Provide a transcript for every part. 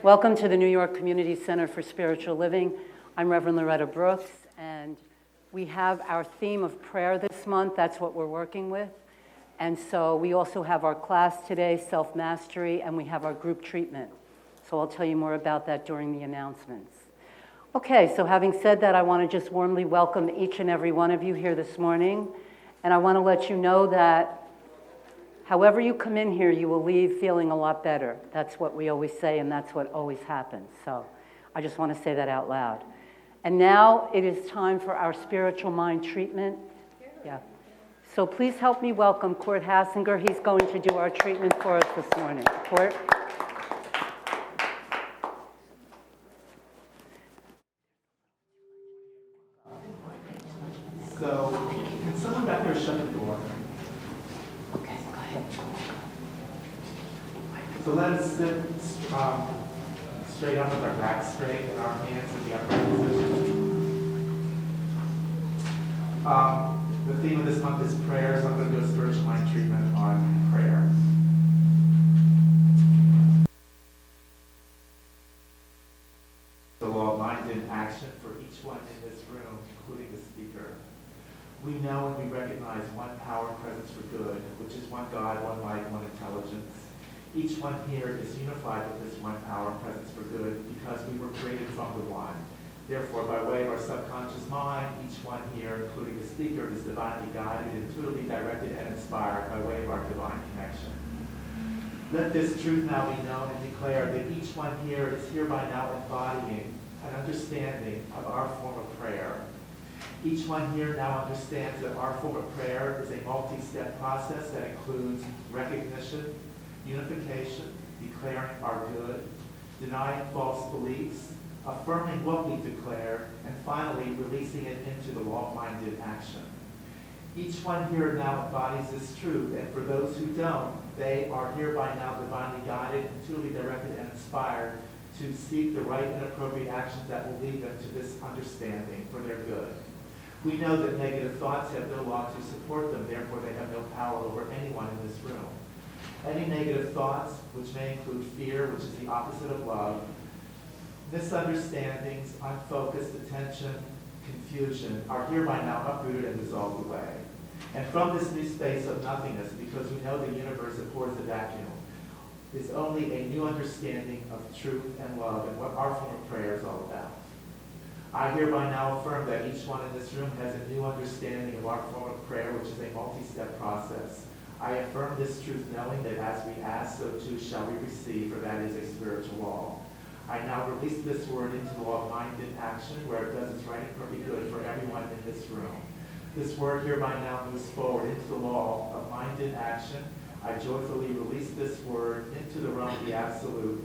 Welcome to the New York Community Center for Spiritual Living. I'm Reverend Loretta Brooks, and we have our theme of prayer this month. That's what we're working with. And so we also have our class today, Self-Mastery, and we have our group treatment. So I'll tell you more about that during the announcements. Okay, so having said that, I want to just warmly welcome each and every one of you here this morning. And I want to let you know that however you come in here, you will leave feeling a lot better. That's what we always say, and that's what always happens. So I just want to say that out loud. And now it is time for our spiritual mind treatment. Yeah. So please help me welcome Court Hassinger. He's going to do our treatment for us this morning. Court. So, can someone back there shut the door? Okay, go ahead. So let us sit straight up with our backs straight and our hands in the upright position. The theme of this month is prayer, so I'm going to do a spiritual mind treatment on prayer. The law of mind in action for each one in this room, including the speaker. We know and we recognize one power and presence for good, which is one God, one light, one intelligence. Each one here is unified with this one power and presence for good because we were created from the one. Therefore, by way of our subconscious mind, each one here, including the speaker, is divinely guided, intuitively directed, and inspired by way of our divine connection. Let this truth now be known and declared that each one here is hereby now embodying an understanding of our form of prayer. Each one here now understands that our form of prayer is a multi-step process that includes recognition, unification, declaring our good, denying false beliefs, affirming what we declare, and finally releasing it into the law-minded action. Each one here now embodies this truth, and for those who don't, they are hereby now divinely guided, intuitively directed, and inspired to seek the right and appropriate actions that will lead them to this understanding for their good. We know that negative thoughts have no law to support them, therefore they have no power over anyone in this room. Any negative thoughts, which may include fear, which is the opposite of love, misunderstandings, unfocused attention, confusion, are hereby now uprooted and dissolved away. And from this new space of nothingness, because we know the universe abhors the vacuum, is only a new understanding of truth and love and what our form of prayer is all about. I hereby now affirm that each one in this room has a new understanding of our form of prayer, which is a multi-step process. I affirm this truth knowing that as we ask, so too shall we receive, for that is a spiritual law. I now release this word into the law of mind in action, where it does its right and perfect good for everyone in this room. This word hereby now moves forward into the law of mind in action. I joyfully release this word into the realm of the absolute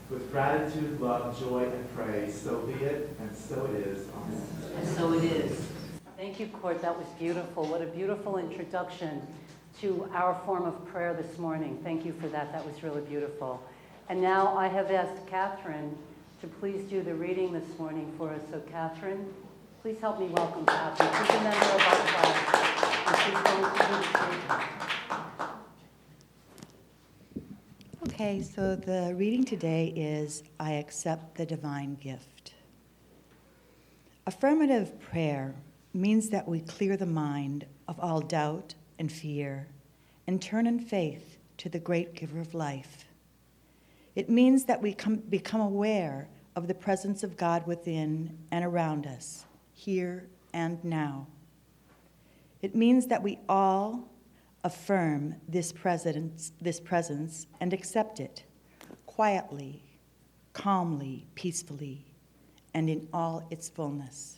with gratitude, love, joy, and praise. So be it, and so it is. Amen. And so it is. Thank you, Court. That was beautiful. What a beautiful introduction to our form of prayer this morning. Thank you for that. That was really beautiful. And now I have asked Catherine to please do the reading this morning for us. So Catherine, please help me welcome Catherine. She's a member of our class, and she's going to do the treatment. Okay, so the reading today is I Accept the Divine Gift. Affirmative prayer means that we clear the mind of all doubt and fear and turn in faith to the great giver of life. It means that we become aware of the presence of God within and around us, here and now. It means that we all affirm this presence and accept it quietly, calmly, peacefully, and in all its fullness.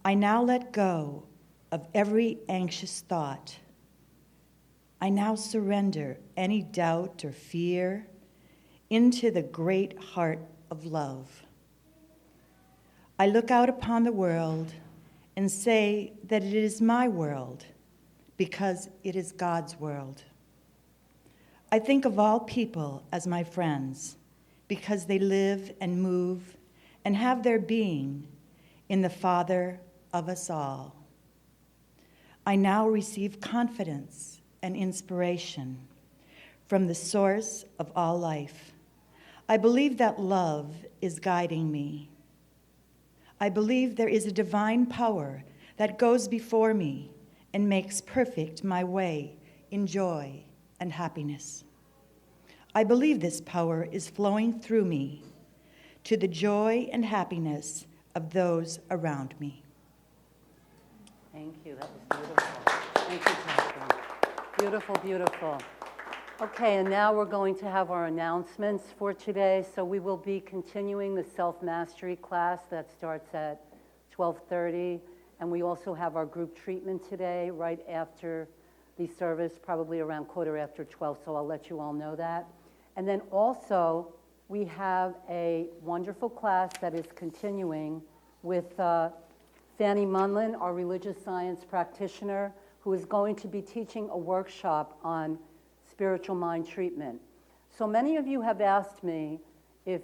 I now let go of every anxious thought. I now surrender any doubt or fear into the great heart of love. I look out upon the world and say that it is my world because it is God's world. I think of all people as my friends because they live and move and have their being in the Father of us all. I now receive confidence and inspiration from the source of all life. I believe that love is guiding me. I believe there is a divine power that goes before me and makes perfect my way in joy and happiness. I believe this power is flowing through me to the joy and happiness of those around me. Thank you. That was beautiful. Thank you, Catherine. Beautiful, beautiful. Okay, and now we're going to have our announcements for today. So we will be continuing the self-mastery class that starts at 12:30. And we also have our group treatment today right after the service, probably around 12:15, so I'll let you all know that. And then also, we have a wonderful class that is continuing with Fanny Munlin, our religious science practitioner, who is going to be teaching a workshop on spiritual mind treatment. So many of you have asked me if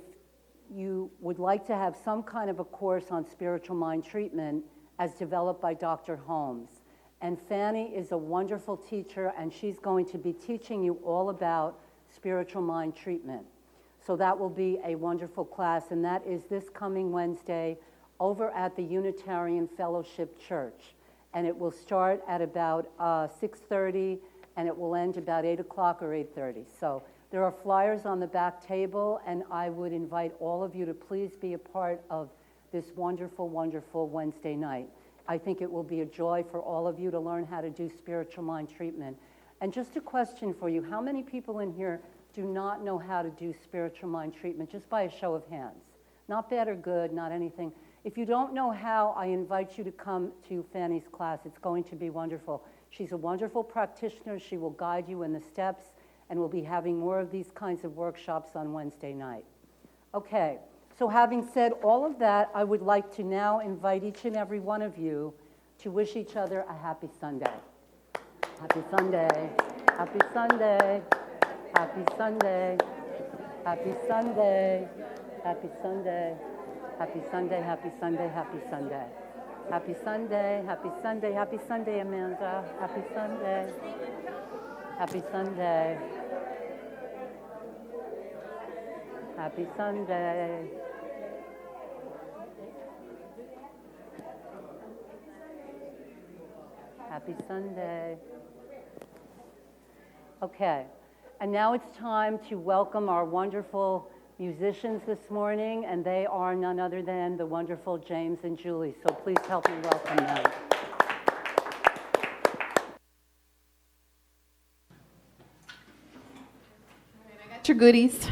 you would like to have some kind of a course on spiritual mind treatment as developed by Dr. Holmes. And Fanny is a wonderful teacher, and she's going to be teaching you all about spiritual mind treatment. So that will be a wonderful class, and that is this coming Wednesday over at the Unitarian Fellowship Church. And it will start at about 6:30, and it will end about 8 o'clock or 8:30. So there are flyers on the back table, and I would invite all of you to please be a part of this wonderful, wonderful Wednesday night. I think it will be a joy for all of you to learn how to do spiritual mind treatment. And just a question for you, how many people in here do not know how to do spiritual mind treatment, just by a show of hands? Not bad or good, not anything. If you don't know how, I invite you to come to Fanny's class. It's going to be wonderful. She's a wonderful practitioner. She will guide you in the steps, and we'll be having more of these kinds of workshops on Wednesday night. Okay. So having said all of that, I would like to now invite each and every one of you to wish each other a happy Sunday. Happy Sunday. Happy Sunday. Happy Sunday. Happy Sunday. Happy Sunday. Happy Sunday. Happy Sunday. Happy Sunday. Happy Sunday. Happy Sunday. Happy Sunday, Amanda. Happy Sunday. Happy Sunday. Happy Sunday. Happy Sunday. Okay, and now it's time to welcome our wonderful musicians this morning, and they are none other than the wonderful James and Julie, so please help me welcome them. Got your goodies.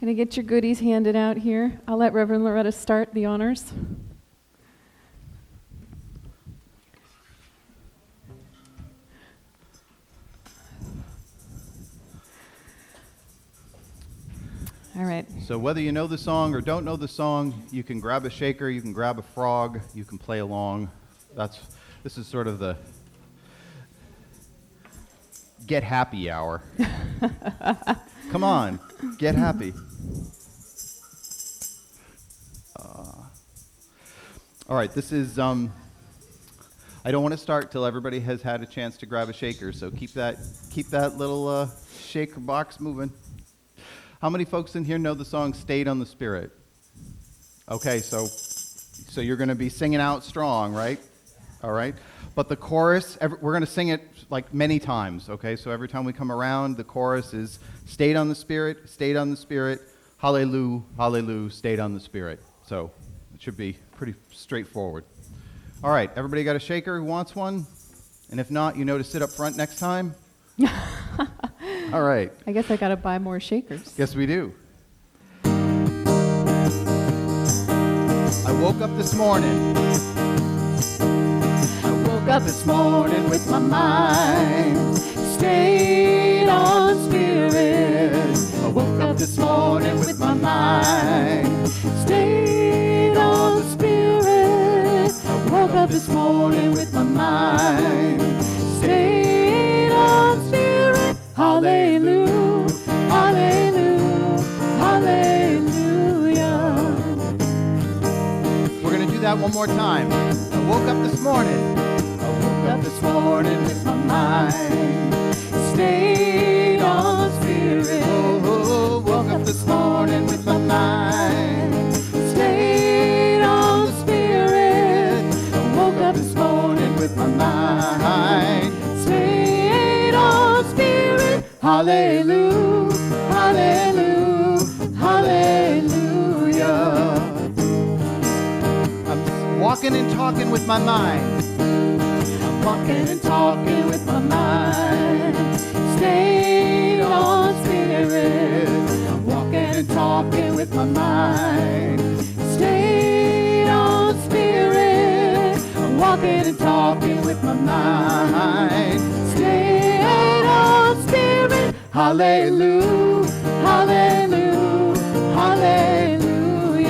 Gonna get your goodies handed out here. I'll let Reverend Loretta start the honors. All right. So whether you know the song or don't know the song, you can grab a shaker, you can grab a frog, you can play along. This is sort of the get happy hour. Come on, get happy. All right, this is, I don't want to start till everybody has had a chance to grab a shaker, so keep that little shaker box moving. How many folks in here know the song Stayed on the Spirit? Okay, so you're going to be singing out strong, right? All right. But the chorus, we're going to sing it like many times, okay? So every time we come around, the chorus is stayed on the Spirit, hallelujah, hallelujah, stayed on the Spirit. So it should be pretty straightforward. All right, everybody got a shaker who wants one? And if not, you know to sit up front next time? All right. I guess I got to buy more shakers. Yes, we do. I woke up this morning. I woke up this morning with my mind stayed on Spirit. I woke up this morning with my mind stayed on the Spirit. I woke up this morning with my mind stayed on Spirit. Hallelujah, hallelujah, hallelujah. We're going to do that one more time. I woke up this morning. I woke up this morning with my mind stayed on Hallelujah, hallelujah, hallelujah. I'm walking and talking with my mind. I'm walking and talking with my mind, stayed on spirit. I'm walking and talking with my mind, stayed on spirit. I'm walking and talking with my mind, stayed on spirit. Hallelujah, hallelujah, hallelujah.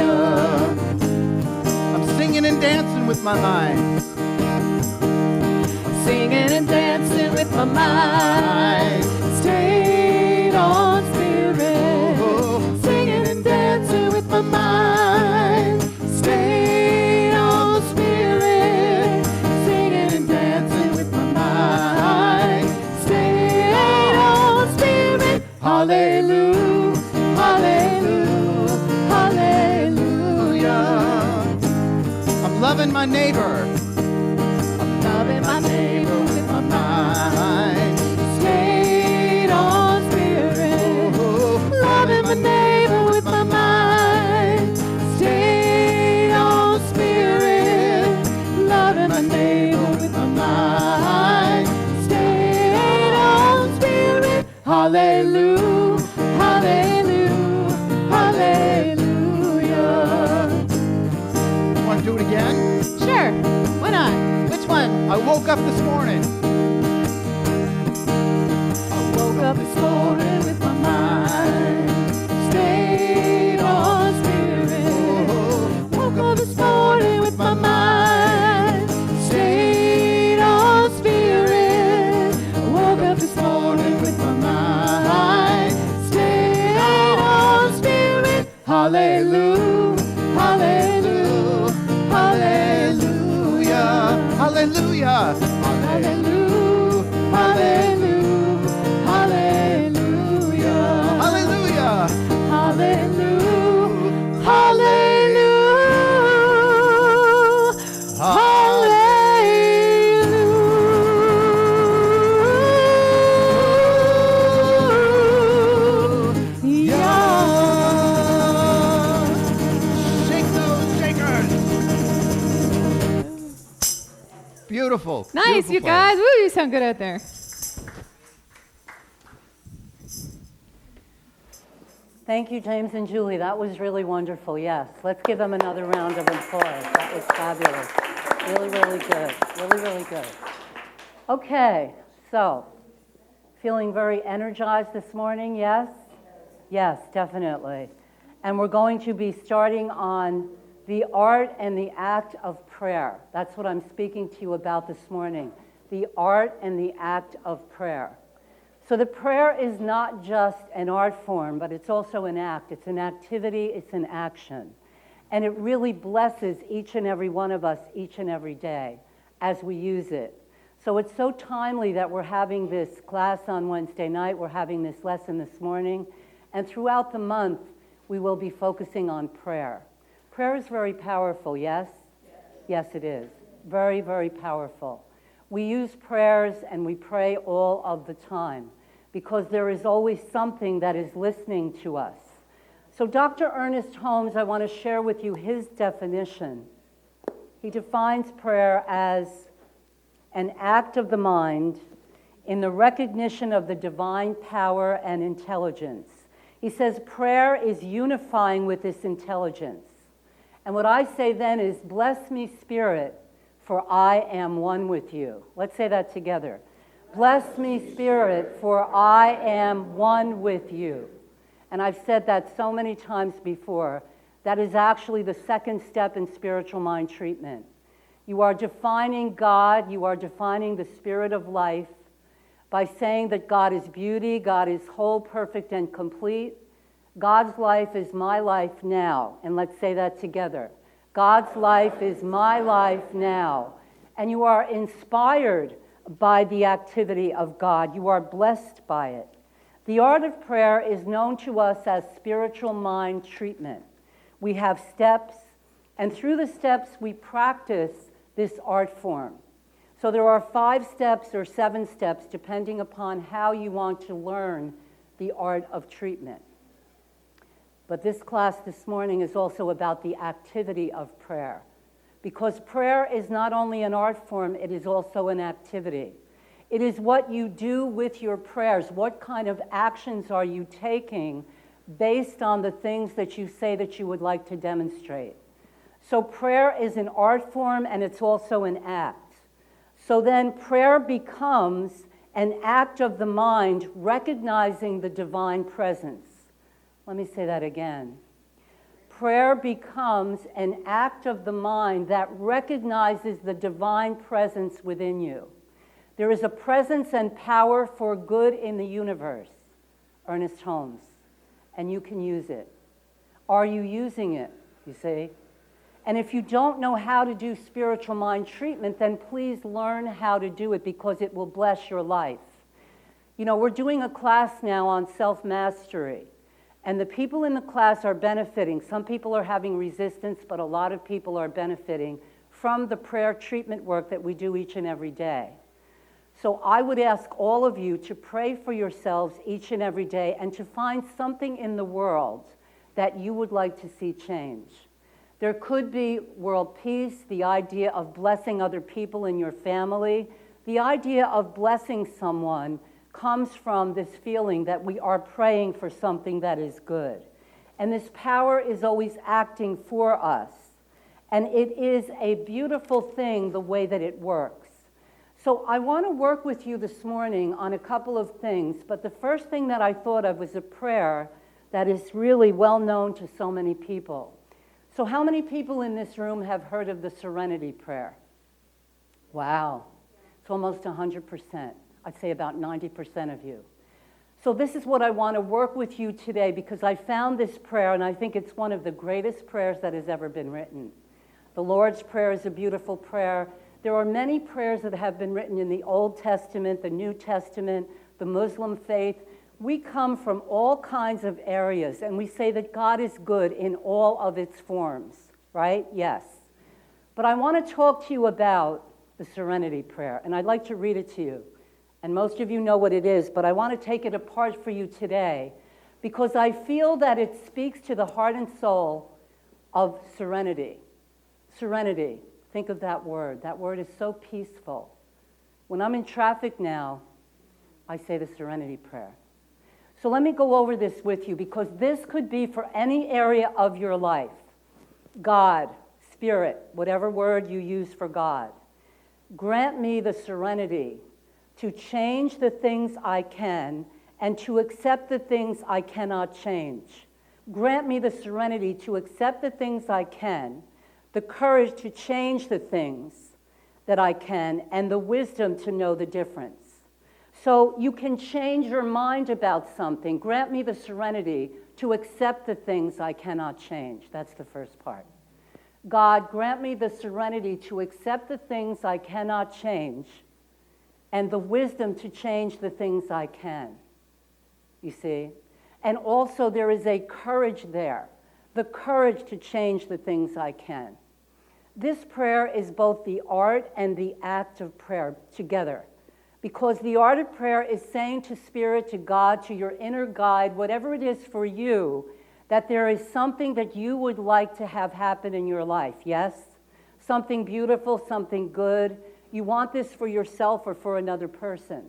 I'm singing and dancing with my mind. Singing and dancing with my mind, stayed on spirit. Singing and dancing with my mind, stayed on spirit. Singing and dancing with my mind, stayed on spirit. Hallelujah, hallelujah, hallelujah. I'm loving my neighbor. Loving my neighbor with my mind, stayed on spirit. Loving my neighbor with my mind, stayed on spirit. Loving my neighbor with my mind, stayed on spirit. Hallelujah, hallelujah, hallelujah. Want to do it again? Sure, why not? Which one? I woke up this morning. I woke up this morning with my mind, stayed on spirit. Woke up this morning with my mind, stayed on spirit. Woke up this morning with my mind, stayed on spirit. Hallelujah, hallelujah, hallelujah. Hallelujah. Hallelujah, hallelujah, hallelujah. Hallelujah. Hallelujah, hallelujah, hallelujah. Shake those shakers. Beautiful. Nice, Beautiful you play. guys. Woo, you sound good out there. Thank you, James and Julie. That was really wonderful. Yes. Let's give them another round of applause. That was fabulous. Really, really good. Really, really good. Okay. So, feeling very energized this morning, yes? Yes, definitely. And we're going to be starting on the art and the act of prayer. That's what I'm speaking to you about this morning. The art and the act of prayer. So the prayer is not just an art form, but it's also an act. It's an activity, it's an action. And it really blesses each and every one of us each and every day as we use it. So it's so timely that we're having this class on Wednesday night, we're having this lesson this morning, and throughout the month, we will be focusing on prayer. Prayer is very powerful, yes? Yes, it is. Very, very powerful. We use prayers and we pray all of the time because there is always something that is listening to us. So Dr. Ernest Holmes, I want to share with you his definition. He defines prayer as an act of the mind in the recognition of the divine power and intelligence. He says prayer is unifying with this intelligence. And what I say then is, bless me, Spirit, for I am one with you. Let's say that together. Bless me, Spirit, for I am one with you. And I've said that so many times before. That is actually the second step in spiritual mind treatment. You are defining God, you are defining the spirit of life by saying that God is beauty, God is whole, perfect, and complete. God's life is my life now. And let's say that together. God's life is my life now. And you are inspired by the activity of God. You are blessed by it. The art of prayer is known to us as spiritual mind treatment. We have steps, and through the steps we practice this art form. So there are 5 steps or 7 steps depending upon how you want to learn the art of treatment. But this class this morning is also about the activity of prayer. Because prayer is not only an art form, it is also an activity. It is what you do with your prayers. What kind of actions are you taking based on the things that you say that you would like to demonstrate? So prayer is an art form and it's also an act. So then prayer becomes an act of the mind recognizing the divine presence. Let me say that again. Prayer becomes an act of the mind that recognizes the divine presence within you. There is a presence and power for good in the universe, Ernest Holmes, and you can use it. Are you using it, you see? And if you don't know how to do spiritual mind treatment, then please learn how to do it because it will bless your life. You know, we're doing a class now on self-mastery. And the people in the class are benefiting. Some people are having resistance, but a lot of people are benefiting from the prayer treatment work that we do each and every day. So I would ask all of you to pray for yourselves each and every day and to find something in the world that you would like to see change. There could be world peace, the idea of blessing other people in your family. The idea of blessing someone comes from this feeling that we are praying for something that is good. And this power is always acting for us. And it is a beautiful thing the way that it works. So I want to work with you this morning on a couple of things, but the first thing that I thought of was a prayer that is really well known to so many people. So how many people in this room have heard of the Serenity Prayer? Wow, it's almost 100%. I'd say about 90% of you. So this is what I want to work with you today because I found this prayer and I think it's one of the greatest prayers that has ever been written. The Lord's Prayer is a beautiful prayer. There are many prayers that have been written in the Old Testament, the New Testament, the Muslim faith. We come from all kinds of areas and we say that God is good in all of its forms, right? Yes. But I want to talk to you about the Serenity Prayer and I'd like to read it to you. And most of you know what it is, but I want to take it apart for you today because I feel that it speaks to the heart and soul of serenity. Serenity, think of that word. That word is so peaceful. When I'm in traffic now, I say the Serenity Prayer. So let me go over this with you because this could be for any area of your life. God, Spirit, whatever word you use for God. Grant me the serenity to change the things I can and to accept the things I cannot change. Grant me the serenity to accept the things I can, the courage to change the things that I can, and the wisdom to know the difference. So you can change your mind about something. Grant me the serenity to accept the things I cannot change. That's the first part. God, grant me the serenity to accept the things I cannot change and the wisdom to change the things I can, you see? And also there is a courage there, the courage to change the things I can. This prayer is both the art and the act of prayer together, because the art of prayer is saying to Spirit, to God, to your inner guide, whatever it is for you, that there is something that you would like to have happen in your life, yes? Something beautiful, something good. You want this for yourself or for another person.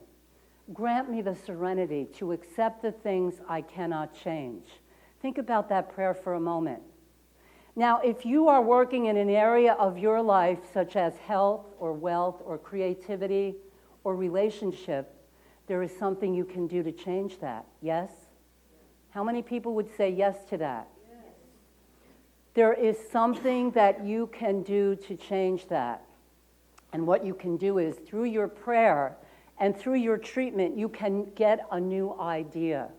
Grant me the serenity to accept the things I cannot change. Think about that prayer for a moment. Now, if you are working in an area of your life such as health or wealth or creativity or relationship, there is something you can do to change that, yes? How many people would say yes to that? Yes. There is something that you can do to change that. And what you can do is through your prayer and through your treatment, you can get a new idea.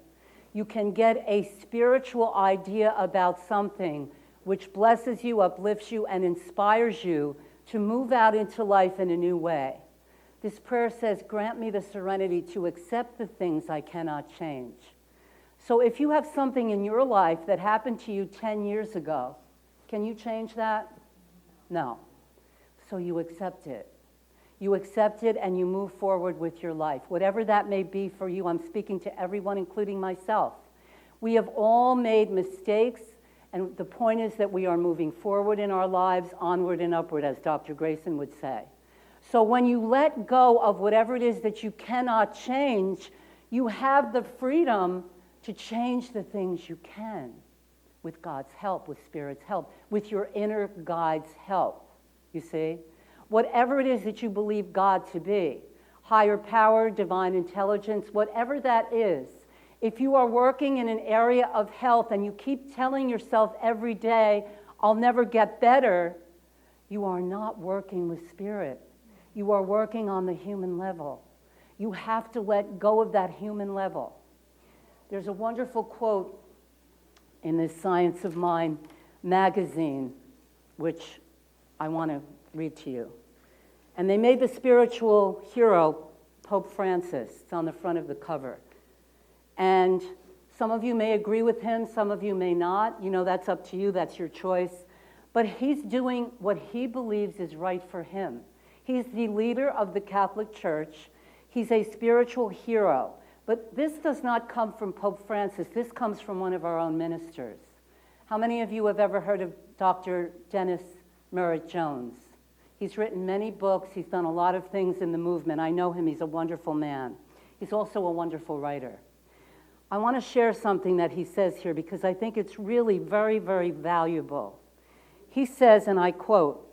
You can get a spiritual idea about something which blesses you, uplifts you, and inspires you to move out into life in a new way. This prayer says, grant me the serenity to accept the things I cannot change. So if you have something in your life that happened to you 10 years ago, can you change that? No. So you accept it. You accept it and you move forward with your life. Whatever that may be for you, I'm speaking to everyone, including myself. We have all made mistakes, and the point is that we are moving forward in our lives, onward and upward, as Dr. Grayson would say. So when you let go of whatever it is that you cannot change, you have the freedom to change the things you can with God's help, with Spirit's help, with your inner guide's help, you see? Whatever it is that you believe God to be, higher power, divine intelligence, whatever that is, if you are working in an area of health and you keep telling yourself every day, I'll never get better, you are not working with Spirit. You are working on the human level. You have to let go of that human level. There's a wonderful quote in this Science of Mind magazine, which I want to read to you. And they made the spiritual hero Pope Francis. It's on the front of the cover. And some of you may agree with him, some of you may not. You know, that's up to you, that's your choice. But he's doing what he believes is right for him. He's the leader of the Catholic Church. He's a spiritual hero. But this does not come from Pope Francis. This comes from one of our own ministers. How many of you have ever heard of Dr. Dennis Merritt Jones? He's written many books. He's done a lot of things in the movement. I know him. He's a wonderful man. He's also a wonderful writer. I want to share something that he says here because I think it's really very, very valuable. He says, and I quote,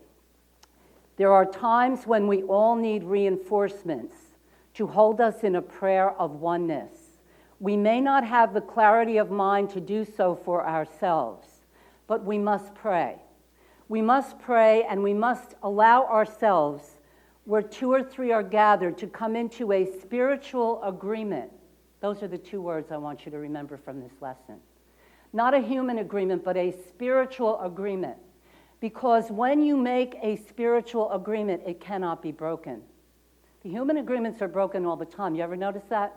"There are times when we all need reinforcements to hold us in a prayer of oneness. We may not have the clarity of mind to do so for ourselves, but we must pray. We must pray and we must allow ourselves, where 2 or 3 are gathered, to come into a spiritual agreement." Those are the 2 words I want you to remember from this lesson. Not a human agreement, but a spiritual agreement. Because when you make a spiritual agreement, it cannot be broken. The human agreements are broken all the time. You ever notice that?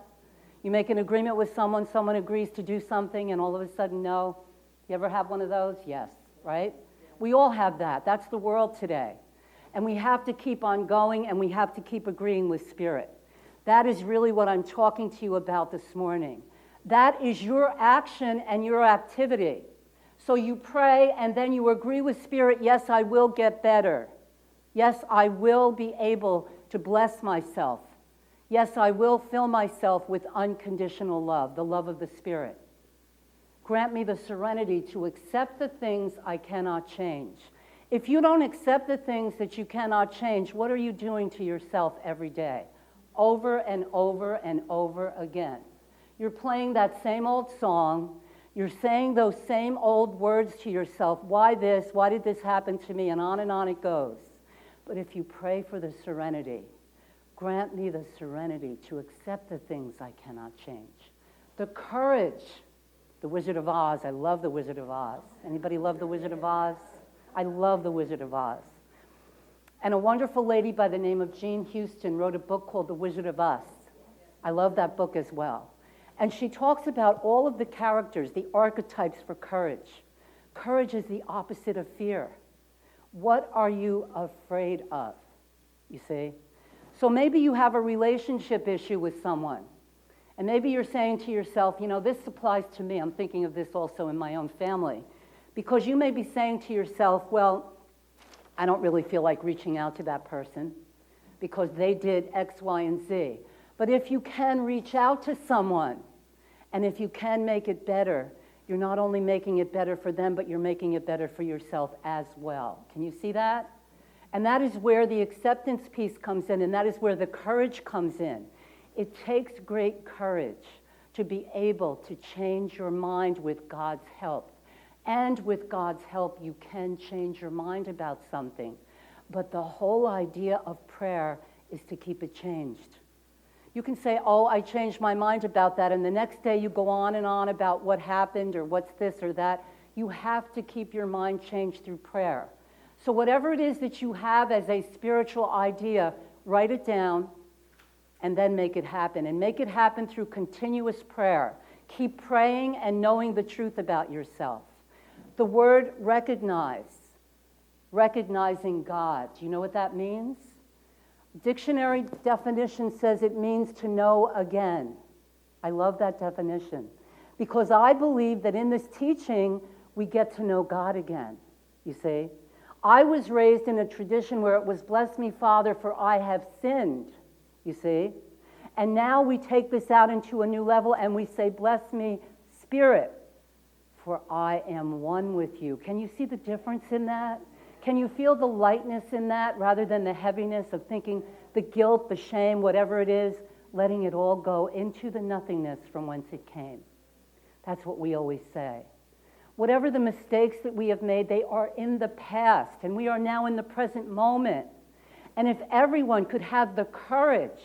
You make an agreement with someone agrees to do something, and all of a sudden, no. You ever have one of those? Yes, right? We all have that. That's the world today. And we have to keep on going, and we have to keep agreeing with Spirit. That is really what I'm talking to you about this morning. That is your action and your activity. So you pray, and then you agree with Spirit, yes, I will get better. Yes, I will be able to bless myself. Yes, I will fill myself with unconditional love, the love of the Spirit. Grant me the serenity to accept the things I cannot change. If you don't accept the things that you cannot change, what are you doing to yourself every day? Over and over and over again. You're playing that same old song. You're saying those same old words to yourself. Why this? Why did this happen to me? And on it goes. But if you pray for the serenity, grant me the serenity to accept the things I cannot change. The courage. The Wizard of Oz. I love The Wizard of Oz. Anybody love The Wizard of Oz? I love The Wizard of Oz. And a wonderful lady by the name of Jean Houston wrote a book called The Wizard of Us. I love that book as well. And she talks about all of the characters, the archetypes for courage. Courage is the opposite of fear. What are you afraid of? You see? So maybe you have a relationship issue with someone. And maybe you're saying to yourself, you know, this applies to me. I'm thinking of this also in my own family. Because you may be saying to yourself, well, I don't really feel like reaching out to that person because they did X, Y, and Z. But if you can reach out to someone, and if you can make it better, you're not only making it better for them, but you're making it better for yourself as well. Can you see that? And that is where the acceptance piece comes in, and that is where the courage comes in. It takes great courage to be able to change your mind with God's help. And with God's help, you can change your mind about something. But the whole idea of prayer is to keep it changed. You can say, oh, I changed my mind about that, and the next day you go on and on about what happened or what's this or that. You have to keep your mind changed through prayer. So whatever it is that you have as a spiritual idea, write it down and then make it happen. And make it happen through continuous prayer. Keep praying and knowing the truth about yourself. The word recognize, recognizing God. Do you know what that means? Dictionary definition says it means to know again. I love that definition because I believe that in this teaching, we get to know God again, you see. I was raised in a tradition where it was, bless me, Father, for I have sinned, you see. And now we take this out into a new level and we say, bless me, Spirit, for I am one with you. Can you see the difference in that? Can you feel the lightness in that rather than the heaviness of thinking the guilt, the shame, whatever it is, letting it all go into the nothingness from whence it came? That's what we always say. Whatever the mistakes that we have made, they are in the past, and we are now in the present moment. And if everyone could have the courage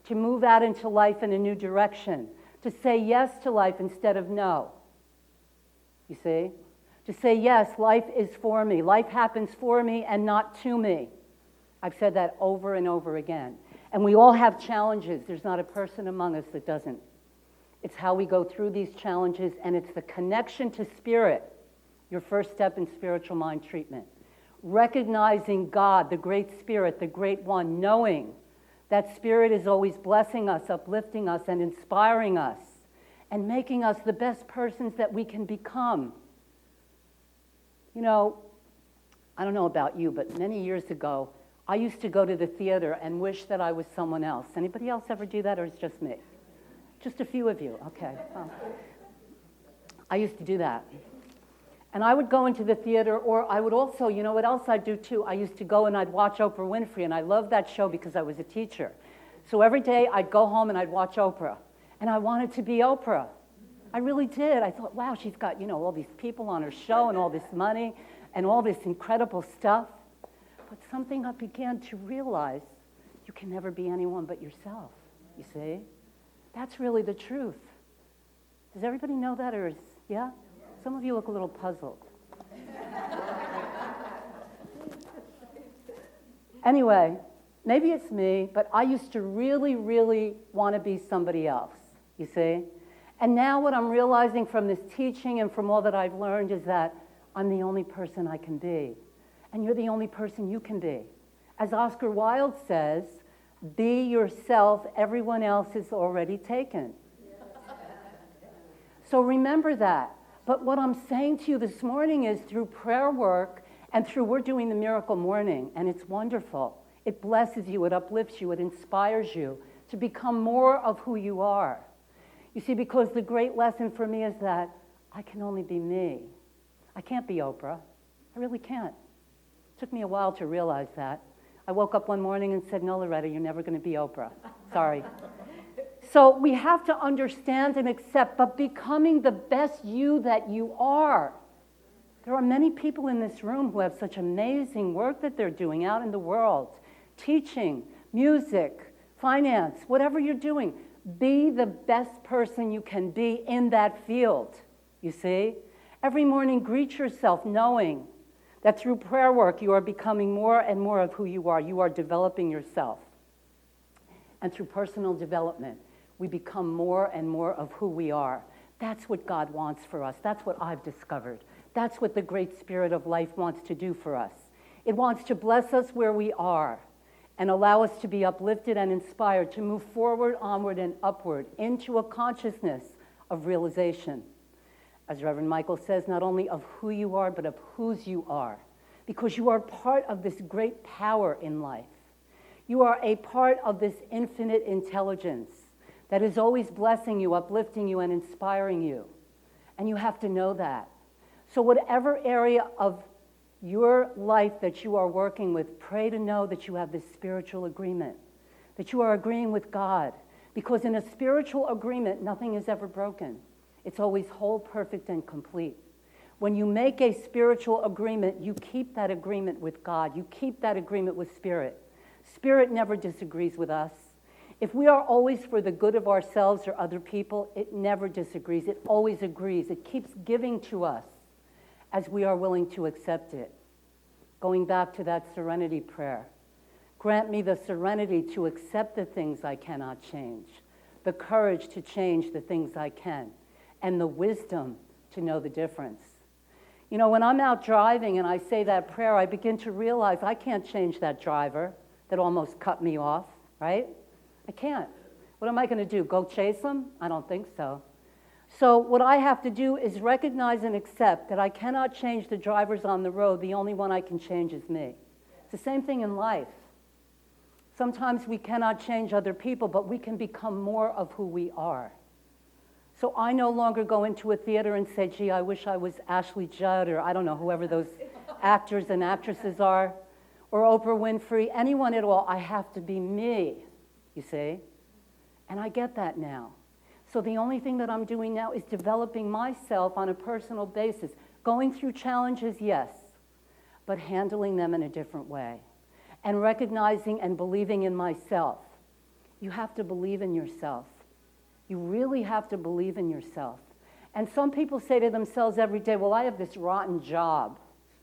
to move out into life in a new direction, to say yes to life instead of no, you see? To say, yes, life is for me. Life happens for me and not to me. I've said that over and over again. And we all have challenges. There's not a person among us that doesn't. It's how we go through these challenges, and it's the connection to spirit, your first step in spiritual mind treatment. Recognizing God, the great spirit, the great one, knowing that spirit is always blessing us, uplifting us, and inspiring us, and making us the best persons that we can become. You know, I don't know about you, but many years ago, I used to go to the theater and wish that I was someone else. Anybody else ever do that, or it's just me? Just a few of you, okay. Well, I used to do that. And I would go into the theater, or I would also, you know what else I'd do too? I used to go and I'd watch Oprah Winfrey, and I loved that show because I was a teacher. So every day I'd go home and I'd watch Oprah. And I wanted to be Oprah. I really did. I thought, wow, she's got, you know, all these people on her show and all this money and all this incredible stuff. But something I began to realize, you can never be anyone but yourself, you see? That's really the truth. Does everybody know that, or is, yeah? Some of you look a little puzzled. Anyway, maybe it's me, but I used to really, really want to be somebody else, you see? And now what I'm realizing from this teaching and from all that I've learned is that I'm the only person I can be. And you're the only person you can be. As Oscar Wilde says, be yourself, everyone else is already taken. So remember that. But what I'm saying to you this morning is through prayer work and through, we're doing the Miracle Morning, and it's wonderful. It blesses you, it uplifts you, it inspires you to become more of who you are. You see, because the great lesson for me is that I can only be me. I can't be Oprah. I really can't. It took me a while to realize that. I woke up one morning and said, no, Loretta, you're never going to be Oprah. Sorry. So we have to understand and accept, but becoming the best you that you are. There are many people in this room who have such amazing work that they're doing out in the world. Teaching, music, finance, whatever you're doing. Be the best person you can be in that field, you see? Every morning, greet yourself knowing that through prayer work, you are becoming more and more of who you are. You are developing yourself. And through personal development, we become more and more of who we are. That's what God wants for us. That's what I've discovered. That's what the great spirit of life wants to do for us. It wants to bless us where we are and allow us to be uplifted and inspired to move forward, onward, and upward into a consciousness of realization. As Reverend Michael says, not only of who you are, but of whose you are, because you are part of this great power in life. You are a part of this infinite intelligence that is always blessing you, uplifting you, and inspiring you. And you have to know that. So whatever area of your life that you are working with, pray to know that you have this spiritual agreement, that you are agreeing with God. Because in a spiritual agreement, nothing is ever broken. It's always whole, perfect, and complete. When you make a spiritual agreement, you keep that agreement with God. You keep that agreement with Spirit. Spirit never disagrees with us. If we are always for the good of ourselves or other people, it never disagrees. It always agrees. It keeps giving to us as we are willing to accept it. Going back to that serenity prayer. Grant me the serenity to accept the things I cannot change, the courage to change the things I can, and the wisdom to know the difference. You know, when I'm out driving and I say that prayer, I begin to realize I can't change that driver that almost cut me off, right? I can't. What am I going to do? Go chase them? I don't think so. So what I have to do is recognize and accept that I cannot change the drivers on the road. The only one I can change is me. It's the same thing in life. Sometimes we cannot change other people, but we can become more of who we are. So I no longer go into a theater and say, gee, I wish I was Ashley Judd, or I don't know, whoever those actors and actresses are, or Oprah Winfrey, anyone at all. I have to be me, you see? And I get that now. So the only thing that I'm doing now is developing myself on a personal basis. Going through challenges, yes, but handling them in a different way. And recognizing and believing in myself. You have to believe in yourself. You really have to believe in yourself. And some people say to themselves every day, well, I have this rotten job,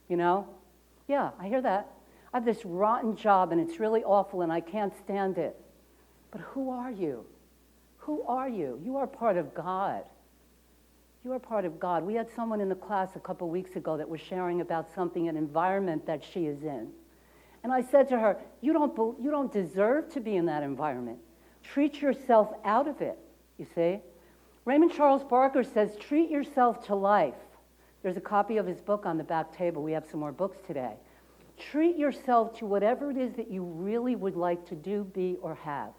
you know? Yeah, I hear that. I have this rotten job and it's really awful and I can't stand it. But who are you? Who are you? You are part of God. You are part of God. We had someone in the class a couple weeks ago that was sharing about something, an environment that she is in. And I said to her, you don't deserve to be in that environment. Treat yourself out of it, you see? Raymond Charles Barker says, treat yourself to life. There's a copy of his book on the back table. We have some more books today. Treat yourself to whatever it is that you really would like to do, be, or have.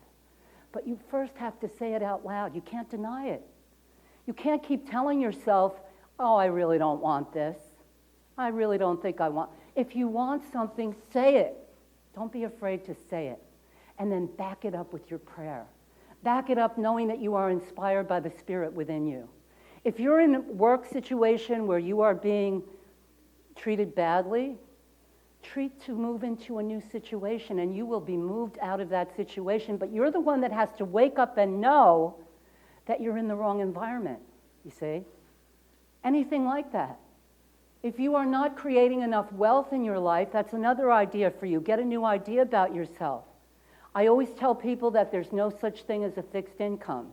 But you first have to say it out loud. You can't deny it. You can't keep telling yourself, oh, I really don't want this. I really don't think I want. If you want something, say it. Don't be afraid to say it. And then back it up with your prayer. Back it up knowing that you are inspired by the Spirit within you. If you're in a work situation where you are being treated badly, treat to move into a new situation and you will be moved out of that situation, but you're the one that has to wake up and know that you're in the wrong environment, you see? Anything like that. If you are not creating enough wealth in your life, that's another idea for you. Get a new idea about yourself. I always tell people that there's no such thing as a fixed income,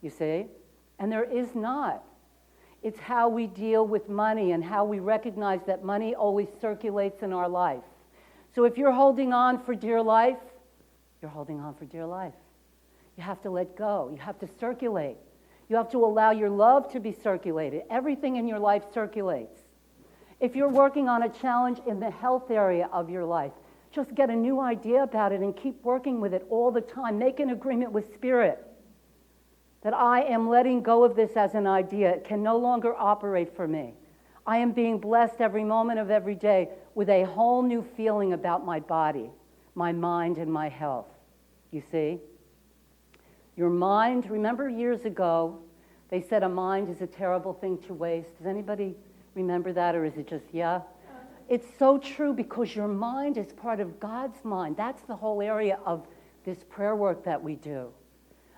you see? And there is not. It's how we deal with money and how we recognize that money always circulates in our life. So if you're holding on for dear life, you're holding on for dear life. You have to let go. You have to circulate. You have to allow your love to be circulated. Everything in your life circulates. If you're working on a challenge in the health area of your life, just get a new idea about it and keep working with it all the time. Make an agreement with Spirit that I am letting go of this as an idea. It can no longer operate for me. I am being blessed every moment of every day with a whole new feeling about my body, my mind, and my health. You see? Your mind, remember years ago, they said a mind is a terrible thing to waste. Does anybody remember that, or is it just, yeah? It's so true because your mind is part of God's mind. That's the whole area of this prayer work that we do.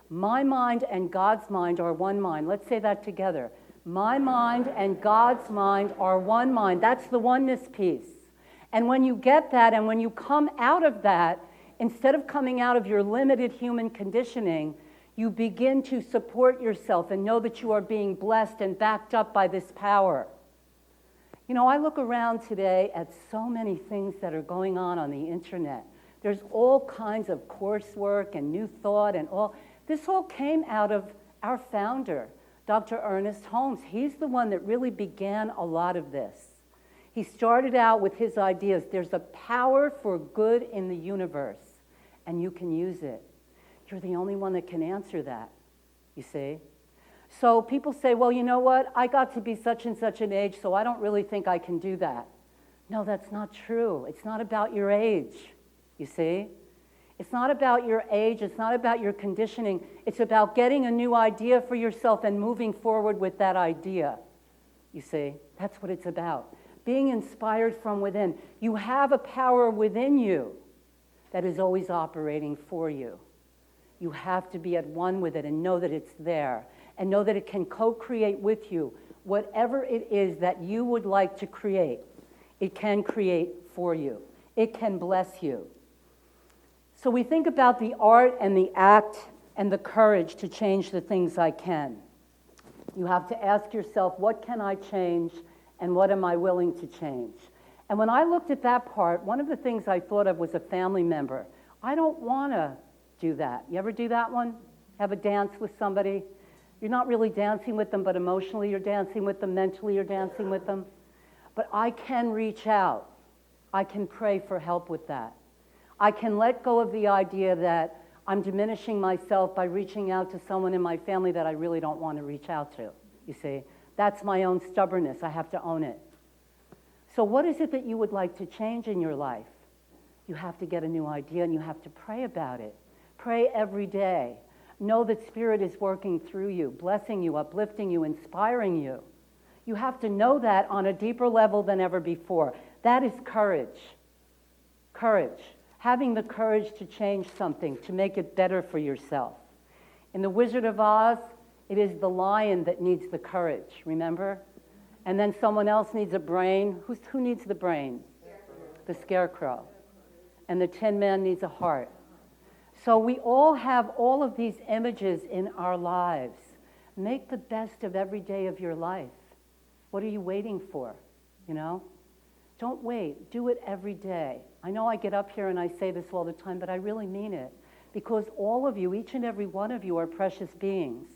My mind and God's mind are one mind. Let's say that together. My mind and God's mind are one mind. That's the oneness piece. And when you get that and when you come out of that, instead of coming out of your limited human conditioning, you begin to support yourself and know that you are being blessed and backed up by this power. You know, I look around today at so many things that are going on the internet. There's all kinds of coursework and new thought and all. This all came out of our founder, Dr. Ernest Holmes. He's the one that really began a lot of this. He started out with his ideas. There's a power for good in the universe, and you can use it. You're the only one that can answer that, you see? So people say, well, you know what? I got to be such and such an age, so I don't really think I can do that. No, that's not true. It's not about your age, you see? It's not about your age. It's not about your conditioning. It's about getting a new idea for yourself and moving forward with that idea, you see? That's what it's about. Being inspired from within. You have a power within you that is always operating for you. You have to be at one with it and know that it's there. And know that it can co-create with you whatever it is that you would like to create. It can create for you. It can bless you. So we think about the art and the act and the courage to change the things I can. You have to ask yourself, what can I change and what am I willing to change? And when I looked at that part, one of the things I thought of was a family member. I don't want to do that. You ever do that one? Have a dance with somebody? You're not really dancing with them, but emotionally you're dancing with them, mentally you're dancing with them. But I can reach out. I can pray for help with that. I can let go of the idea that I'm diminishing myself by reaching out to someone in my family that I really don't want to reach out to, you see. That's my own stubbornness. I have to own it. So what is it that you would like to change in your life? You have to get a new idea and you have to pray about it. Pray every day. Know that Spirit is working through you, blessing you, uplifting you, inspiring you. You have to know that on a deeper level than ever before. That is courage. Courage. Having the courage to change something, to make it better for yourself. In The Wizard of Oz, it is the lion that needs the courage, remember? And then someone else needs a brain. Who needs the brain? The scarecrow. And the Tin Man needs a heart. So we all have all of these images in our lives. Make the best of every day of your life. What are you waiting for? You know? Don't wait. Do it every day. I know I get up here and I say this all the time, but I really mean it. Because all of you, each and every one of you, are precious beings.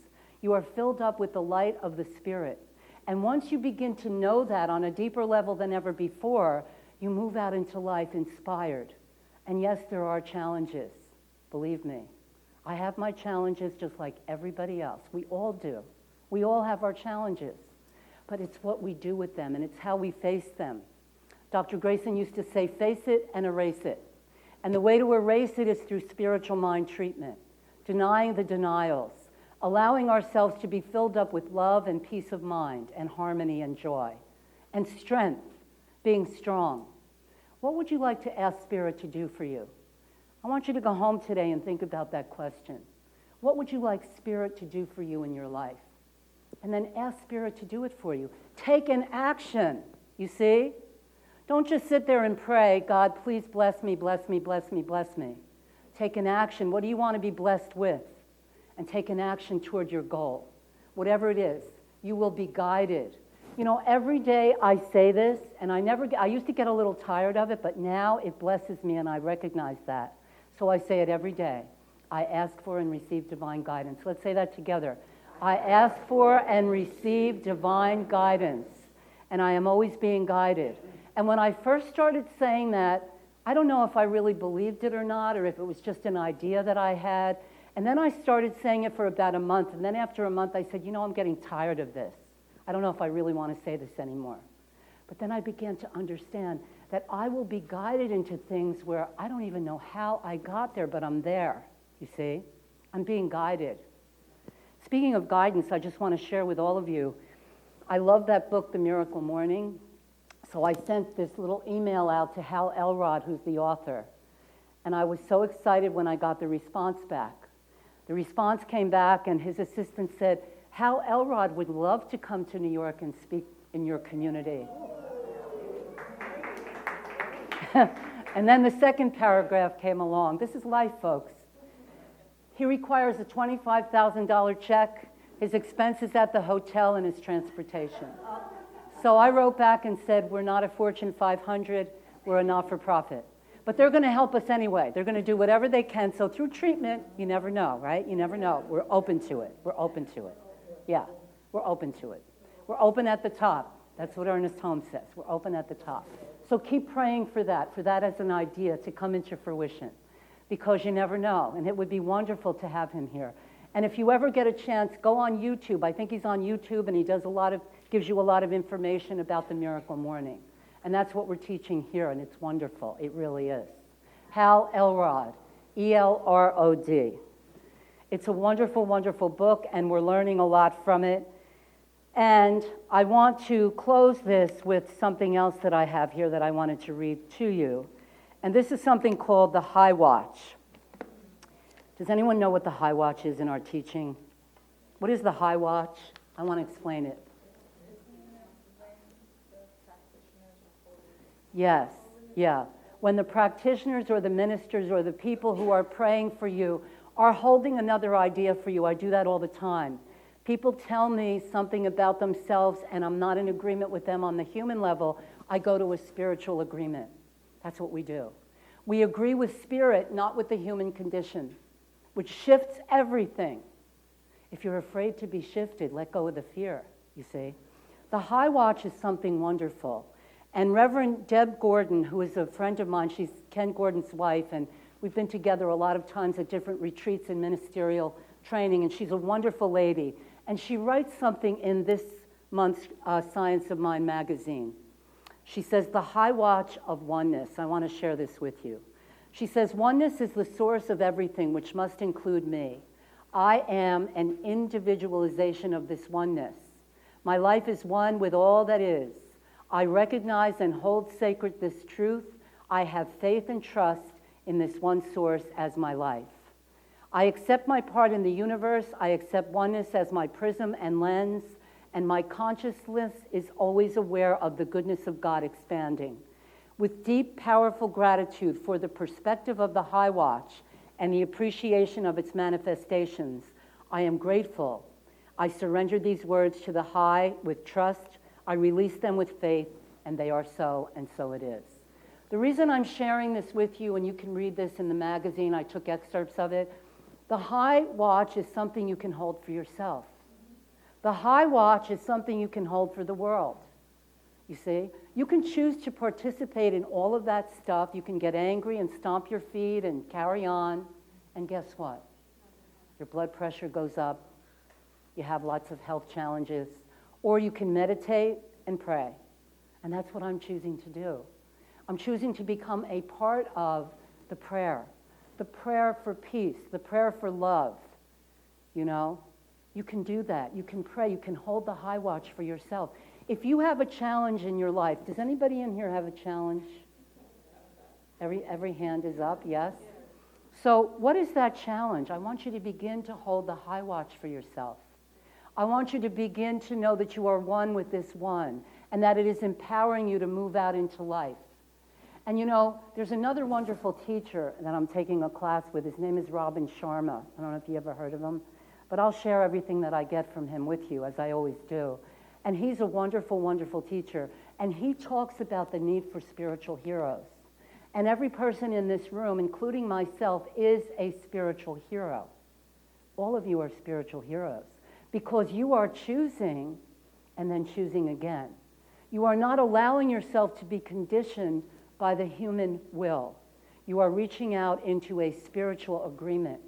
You are filled up with the light of the Spirit. And once you begin to know that on a deeper level than ever before, you move out into life inspired. And yes, there are challenges. Believe me. I have my challenges just like everybody else. We all do. We all have our challenges. But it's what we do with them, and it's how we face them. Dr. Grayson used to say, face it and erase it. And the way to erase it is through spiritual mind treatment, denying the denials, allowing ourselves to be filled up with love and peace of mind and harmony and joy, and strength, being strong. What would you like to ask Spirit to do for you? I want you to go home today and think about that question. What would you like Spirit to do for you in your life? And then ask Spirit to do it for you. Take an action, you see? Don't just sit there and pray, God, please bless me, bless me, bless me, bless me. Take an action. What do you want to be blessed with? And take an action toward your goal. Whatever it is, you will be guided. You know, every day I say this, and I used to get a little tired of it, but now it blesses me and I recognize that. So I say it every day. I ask for and receive divine guidance. Let's say that together. I ask for and receive divine guidance, and I am always being guided. And when I first started saying that, I don't know if I really believed it or not, or if it was just an idea that I had. And then I started saying it for about a month, and then after a month I said, you know, I'm getting tired of this. I don't know if I really want to say this anymore. But then I began to understand that I will be guided into things where I don't even know how I got there, but I'm there, you see? I'm being guided. Speaking of guidance, I just want to share with all of you, I love that book, The Miracle Morning. So I sent this little email out to Hal Elrod, who's the author. And I was so excited when I got the response back. The response came back, and his assistant said, Hal Elrod would love to come to New York and speak in your community. And then the second paragraph came along. This is life, folks. He requires a $25,000 check, his expenses at the hotel, and his transportation. So I wrote back and said, we're not a Fortune 500, we're a not-for-profit. But they're going to help us anyway. They're going to do whatever they can. So through treatment, you never know, right? You never know. We're open to it. We're open to it. Yeah, we're open to it. We're open at the top. That's what Ernest Holmes says. We're open at the top. So keep praying for that as an idea to come into fruition, because you never know. And it would be wonderful to have him here. And if you ever get a chance, go on YouTube. I think he's on YouTube, and he does gives you a lot of information about the Miracle Morning. And that's what we're teaching here, and it's wonderful. It really is. Hal Elrod, E-L-R-O-D. It's a wonderful, wonderful book, and we're learning a lot from it. And I want to close this with something else that I have here that I wanted to read to you. And this is something called the High Watch. Does anyone know what the High Watch is in our teaching? What is the High Watch? I want to explain it. Yes, yeah. When the practitioners or the ministers or the people who are praying for you are holding another idea for you, I do that all the time. People tell me something about themselves and I'm not in agreement with them on the human level. I go to a spiritual agreement. That's what we do. We agree with spirit, not with the human condition, which shifts everything. If you're afraid to be shifted, let go of the fear, you see. The high watch is something wonderful. And Reverend Deb Gordon, who is a friend of mine, she's Ken Gordon's wife, and we've been together a lot of times at different retreats and ministerial training, and she's a wonderful lady. And she writes something in this month's Science of Mind magazine. She says, the high watch of oneness. I want to share this with you. She says, oneness is the source of everything, which must include me. I am an individualization of this oneness. My life is one with all that is. I recognize and hold sacred this truth. I have faith and trust in this one source as my life. I accept my part in the universe. I accept oneness as my prism and lens, and my consciousness is always aware of the goodness of God expanding. With deep, powerful gratitude for the perspective of the high watch and the appreciation of its manifestations, I am grateful. I surrender these words to the high with trust. I release them with faith, and they are so, and so it is. The reason I'm sharing this with you, and you can read this in the magazine, I took excerpts of it, the high watch is something you can hold for yourself. The high watch is something you can hold for the world. You see? You can choose to participate in all of that stuff. You can get angry and stomp your feet and carry on, and guess what? Your blood pressure goes up. You have lots of health challenges. Or you can meditate and pray. And that's what I'm choosing to do. I'm choosing to become a part of the prayer for peace, the prayer for love. You know, you can do that. You can pray. You can hold the high watch for yourself. If you have a challenge in your life, does anybody in here have a challenge? Every hand is up, yes? So what is that challenge? I want you to begin to hold the high watch for yourself. I want you to begin to know that you are one with this one, and that it is empowering you to move out into life. And you know, there's another wonderful teacher that I'm taking a class with. His name is Robin Sharma. I don't know if you ever heard of him, but I'll share everything that I get from him with you, as I always do. And he's a wonderful, wonderful teacher. And he talks about the need for spiritual heroes. And every person in this room, including myself, is a spiritual hero. All of you are spiritual heroes because you are choosing and then choosing again. You are not allowing yourself to be conditioned by the human will. You are reaching out into a spiritual agreement.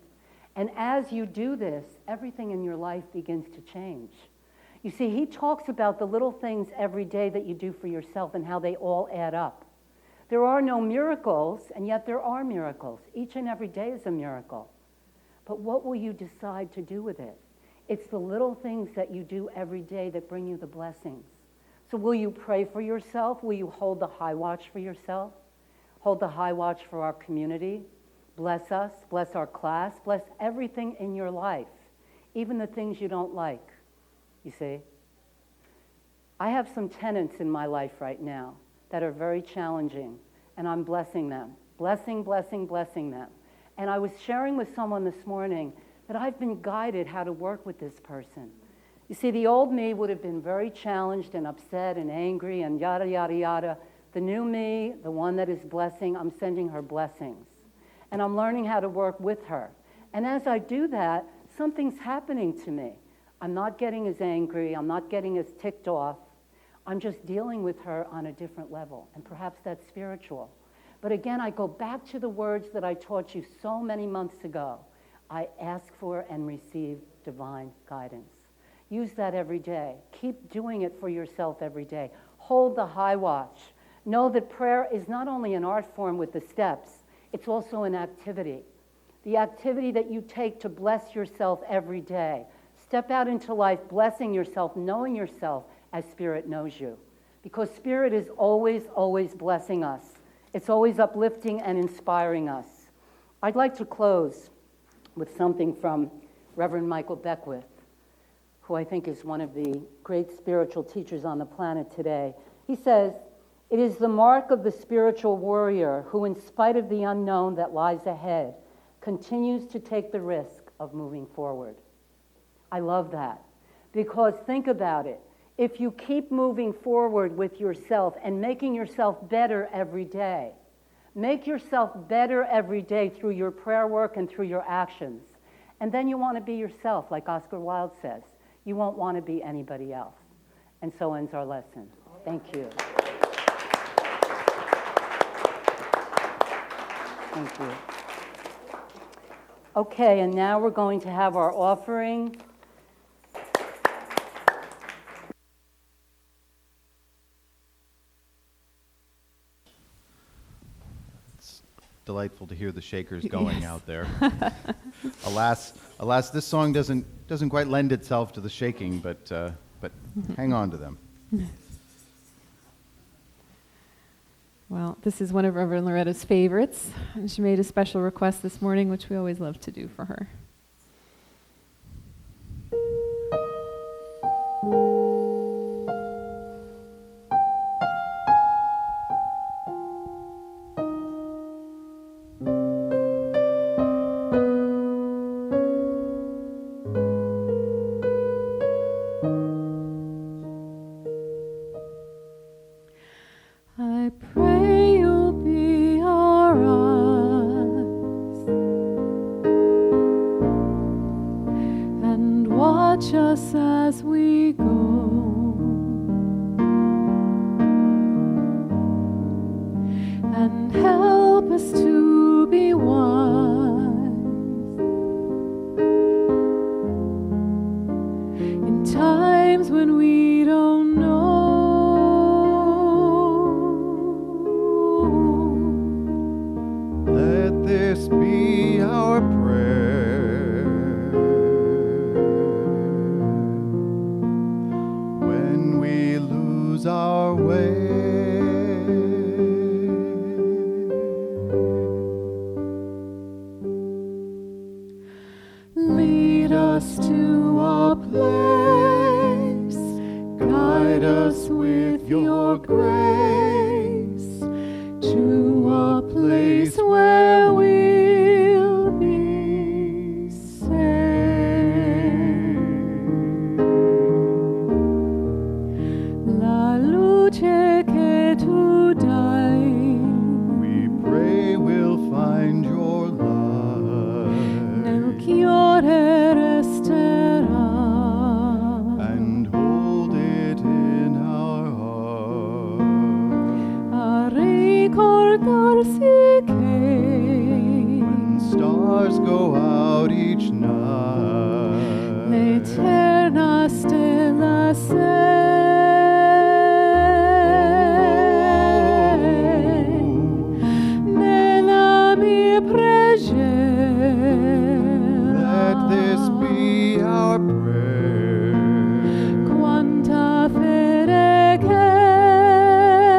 And as you do this, everything in your life begins to change. You see, he talks about the little things every day that you do for yourself and how they all add up. There are no miracles, and yet there are miracles. Each and every day is a miracle. But what will you decide to do with it? It's the little things that you do every day that bring you the blessings. So will you pray for yourself? Will you hold the high watch for yourself? Hold the high watch for our community? Bless us, bless our class, bless everything in your life, even the things you don't like. You see? I have some tenants in my life right now that are very challenging, and I'm blessing them. Blessing, blessing, blessing them. And I was sharing with someone this morning that I've been guided how to work with this person. You see, the old me would have been very challenged and upset and angry and yada, yada, yada. The new me, the one that is blessing, I'm sending her blessings. And I'm learning how to work with her. And as I do that, something's happening to me. I'm not getting as angry. I'm not getting as ticked off. I'm just dealing with her on a different level. And perhaps that's spiritual. But again, I go back to the words that I taught you so many months ago. I ask for and receive divine guidance. Use that every day. Keep doing it for yourself every day. Hold the high watch. Know that prayer is not only an art form with the steps, it's also an activity. The activity that you take to bless yourself every day. Step out into life blessing yourself, knowing yourself as Spirit knows you. Because Spirit is always, always blessing us. It's always uplifting and inspiring us. I'd like to close with something from Reverend Michael Beckwith, who I think is one of the great spiritual teachers on the planet today. He says, "It is the mark of the spiritual warrior who, in spite of the unknown that lies ahead, continues to take the risk of moving forward." I love that, because think about it. if you keep moving forward with yourself and making yourself better every day. Make yourself better every day through your prayer work and through your actions. And then you want to be yourself, like Oscar Wilde says. You won't want to be anybody else. And so ends our lesson. Thank you. Thank you. Okay, and now we're going to have our offering. It's delightful to hear the shakers going Yes. out there. Alas, this song doesn't quite lend itself to the shaking, but hang on to them. Well, this is one of Reverend Loretta's favorites, and she made a special request this morning, which we always love to do for her. I pray you'll be our eyes and watch us as we go, and help us to be wise in times when we don't know. Let this be our prayer when we lose our way. Lead us to a place, guide us with your grace, to a place where we'll be safe. La luce che tu dai, We pray we'll find your nel light cuore resterà. and hold it in our heart. A ricordarsi che When stars go out each night, l'eterna stella sei. Nella mia preghiera, let this be our prayer. quanta fede che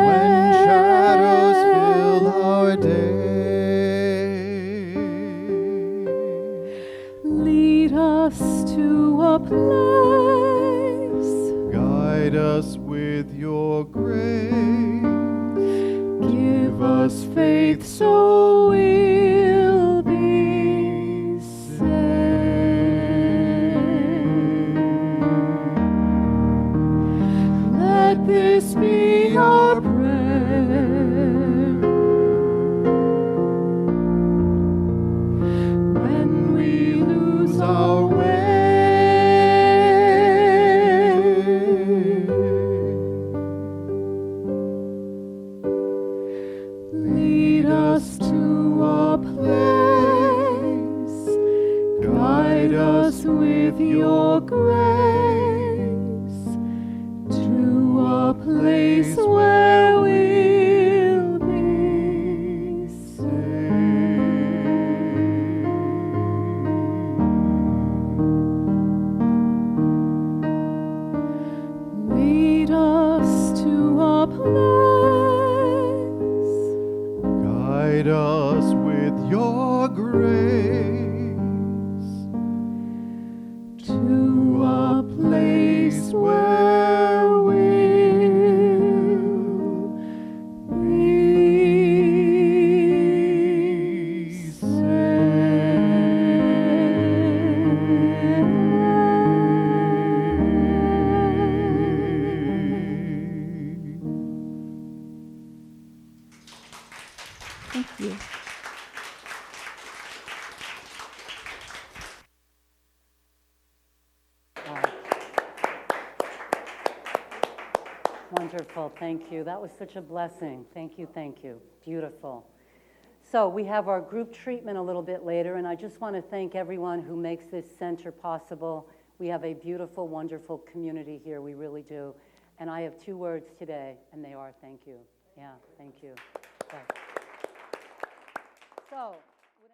When shadows fill our day, lead us to a place, guide us with your grace. give us faith so we'll be saved. Let this be our prayer when we lose our way. Lead us to a place, guide us with your grace, to a place where Wonderful, thank you. That was such a blessing. Thank you, thank you. Beautiful. So we have our group treatment a little bit later, and I just want to thank everyone who makes this center possible. We have a beautiful, wonderful community here, we really do. And I have 2 words today, and they are thank you. Yeah, thank you. Okay. So.